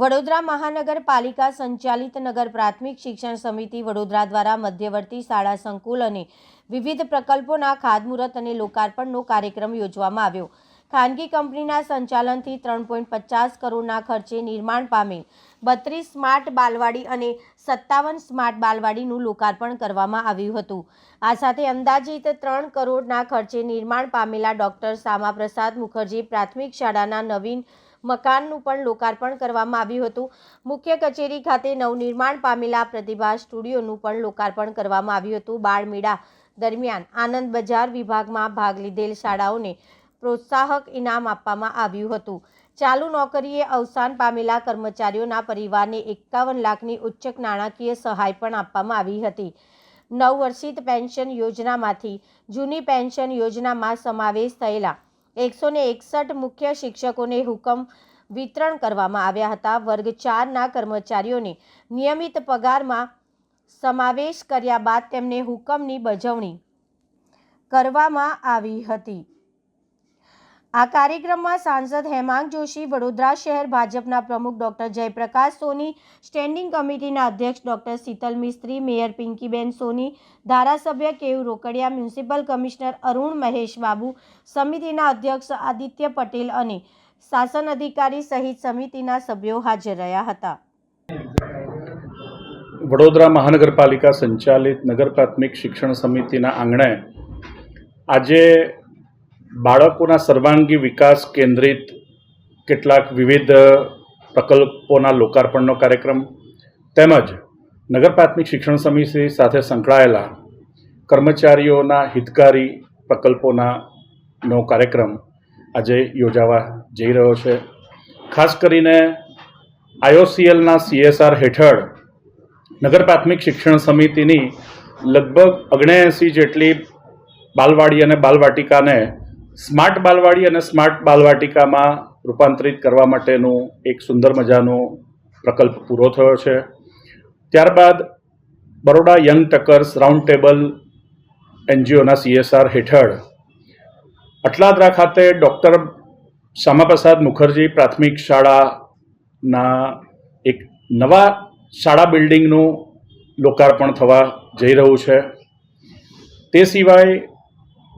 વડોદરા મહાનગરપાલિકા સંચાલિત નગર પ્રાથમિક શિક્ષણ સમિતિ વડોદરા દ્વારા મધ્યવર્તી શાળા સંકુલ અને વિવિધ પ્રકલ્પોના ખાતમુહૂર્ત અને લોકાર્પણનો કાર્યક્રમ યોજવામાં આવ્યો। ખાનગી કંપનીના સંચાલનથી 3.50 કરોડના ખર્ચે નિર્માણ પામેલ 32 સ્માર્ટ બાલવાડી અને 57 સ્માર્ટ બાલવાડીનું લોકાર્પણ કરવામાં આવ્યું હતું। આ સાથે અંદાજિત 3 કરોડના ખર્ચે નિર્માણ પામેલા ડોક્ટર શ્યામાપ્રસાદ મુખર્જી પ્રાથમિક શાળાના નવીન મકાનનું પણ લોકાર્પણ કરવામાં આવ્યું હતું। મુખ્ય કચેરી ખાતે નવનિર્માણ પામેલા પ્રતિભા સ્ટુડિયોનું પણ લોકાર્પણ કરવામાં આવ્યું હતું। બાળમેળા દરમિયાન આનંદ બજાર વિભાગમાં ભાગ લીધેલ શાળાઓને પ્રોત્સાહક ઇનામ આપવામાં આવ્યું હતું। ચાલુ નોકરીએ અવસાન પામેલા કર્મચારીઓના પરિવારને 51 લાખની ઉચ્ચ નાણાકીય સહાય પણ આપવામાં આવી હતી। નવવર્ષિત પેન્શન યોજનામાંથી જૂની પેન્શન યોજનામાં સમાવેશ થયેલા 161 મુખ્ય શિક્ષકોને હુકમ વિતરણ કરવામાં આવ્યા હતા। વર્ગ 4ના કર્મચારીઓને નિયમિત પગારમાં સમાવેશ કર્યા બાદ તેમને હુકમની બજવણી કરવામાં આવી હતી। આ કાર્યક્રમમાં સાંસદ હેમાંગ જોશી, વડોદરા શહેર ભાજપના પ્રમુખ ડોક્ટર જયપ્રકાશ સોની, સ્ટેન્ડિંગ કમિટીના અધ્યક્ષ ડોક્ટર શીતલ મિસ્ત્રી, મેયર પિંકીબેન સોની, ધારાસભ્ય કેયુ રોકડિયા, મ્યુનિસિપલ કમિશનર અરુણ મહેશ બાબુ, સમિતિના અધ્યક્ષ આદિત્ય પટેલ અને શાસન અધિકારી સહિત સમિતિના સભ્યો હાજર રહ્યા હતા। વડોદરા મહાનગરપાલિકા સંચાલિત નગર પ્રાથમિક શિક્ષણ સમિતિના આંગણે આજે બાળકોના સર્વાંગી વિકાસ કેન્દ્રિત કેટલાક વિવિધ પ્રકલ્પોના લોકાર્પણનો કાર્યક્રમ તેમજ નગર પ્રાથમિક શિક્ષણ સમિતિ સાથે સંકળાયેલા કર્મચારીઓના હિતકારી પ્રકલ્પોનો કાર્યક્રમ આજે યોજાવા જઈ રહ્યો છે। ખાસ કરીને IOCLના CSR હેઠળ નગર પ્રાથમિક શિક્ષણ સમિતિની લગભગ 79 જેટલી બાલવાડી અને બાલવાટિકાને સ્માર્ટ બાલવાડી અને સ્માર્ટ બાલવાટિકામાં રૂપાંતરિત કરવા માટેનું એક સુંદર મજાનો પ્રકલ્પ પૂરો થયો છે। ત્યારબાદ Baroda Young Tuskers Round Table NGOના CSR હેઠળ અટલાદરા ખાતે ડૉક્ટર શ્યામાપ્રસાદ મુખર્જી પ્રાથમિક શાળાના એક નવા શાળા બિલ્ડિંગનું લોકાર્પણ થવા જઈ રહ્યું છે। તે સિવાય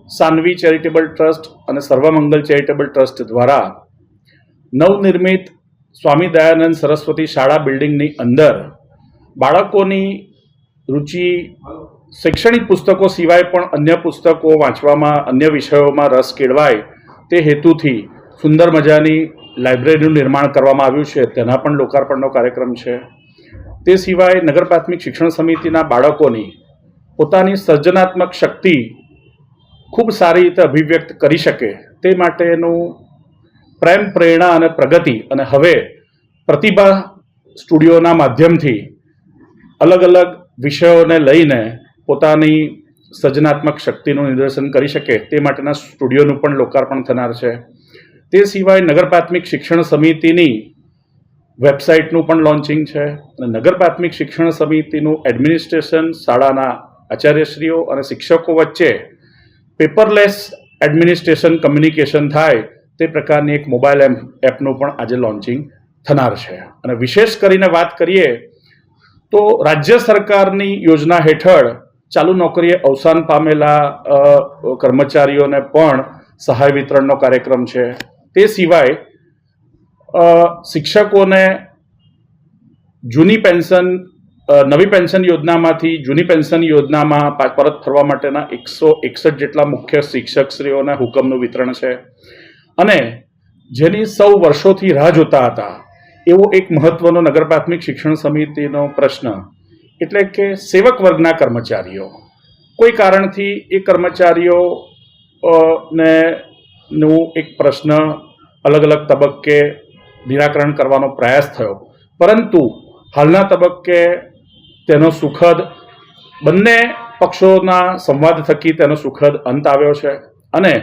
સાનવી ચેરિટેબલ ટ્રસ્ટ અને સર્વમંગલ ચેરિટેબલ ટ્રસ્ટ દ્વારા નવનિર્મિત સ્વામી દયાનંદ સરસ્વતી શાળા બિલ્ડિંગની અંદર બાળકોની રુચિ શૈક્ષણિક પુસ્તકો સિવાય પણ અન્ય પુસ્તકો વાંચવામાં, અન્ય વિષયોમાં રસ કેળવાય તે હેતુથી સુંદર મજાની લાઇબ્રેરીનું નિર્માણ કરવામાં આવ્યું છે। તેના પણ લોકાર્પણનો કાર્યક્રમ છે। તે સિવાય નગર પ્રાથમિક શિક્ષણ સમિતિના બાળકોની પોતાની સર્જનાત્મક શક્તિ ખૂબ સારી રીતે અભિવ્યક્ત કરી શકે તે માટેનું પ્રેમ, પ્રેરણા અને પ્રગતિ અને હવે પ્રતિભા સ્ટુડિયોના માધ્યમથી અલગ અલગ વિષયોને લઈને પોતાની સર્જનાત્મક શક્તિનું નિદર્શન કરી શકે તે માટેના સ્ટુડિયોનું પણ લોકાર્પણ થનાર છે। તે સિવાય નગર પ્રાથમિક શિક્ષણ સમિતિની વેબસાઇટનું પણ લોન્ચિંગ છે અને નગર પ્રાથમિક શિક્ષણ સમિતિનું એડમિનિસ્ટ્રેશન, શાળાના આચાર્યશ્રીઓ અને શિક્ષકો વચ્ચે પેપરલેસ એડમિનિસ્ટ્રેશન કમ્યુનિકેશન થાય તે પ્રકારની એક મોબાઈલ એપનું પણ આજે લોન્ચિંગ થનાર છે। અને વિશેષ કરીને વાત કરીએ તો રાજ્ય સરકારની યોજના હેઠળ ચાલુ નોકરીએ અવસાન પામેલા કર્મચારીઓને પણ સહાય વિતરણનો કાર્યક્રમ છે। તે સિવાય શિક્ષકોને નવી પેન્શન યોજનામાંથી જૂની પેન્શન યોજનામાં પરત ફરવા માટેના 161 જેટલા મુખ્ય શિક્ષકશ્રીઓના હુકમનું વિતરણ છે। અને જેની સૌ વર્ષોથી રાહ જોતા હતા એવો એક મહત્વનો નગર પ્રાથમિક શિક્ષણ સમિતિનો પ્રશ્ન એટલે કે સેવક વર્ગના કર્મચારીઓ કોઈ કારણથી એ કર્મચારીઓનું એક પ્રશ્ન અલગ અલગ તબક્કે નિરાકરણ કરવાનો પ્રયાસ થયો, પરંતુ હાલના તબક્કે તેનો સુખદ બંને પક્ષોના સંવાદ થકી તેનો સુખદ અંત આવ્યો છે। અને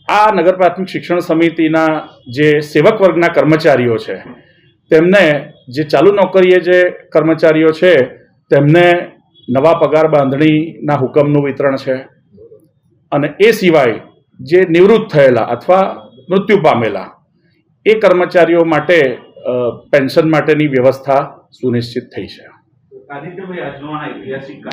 આ નગર પ્રાથમિક શિક્ષણ સમિતિના જે સેવક વર્ગના કર્મચારીઓ છે તેમને જે ચાલુ નોકરીએ જે કર્મચારીઓ છે તેમને નવા પગાર બાંધણીના હુકમનું વિતરણ છે। અને એ સિવાય જે નિવૃત્ત થયેલા અથવા મૃત્યુ પામેલા એ કર્મચારીઓ માટે પેન્શન માટેની વ્યવસ્થા સુનિશ્ચિત થઈ છે. આદિત્યભાઈ, આજનો આ ઐતિહાસિક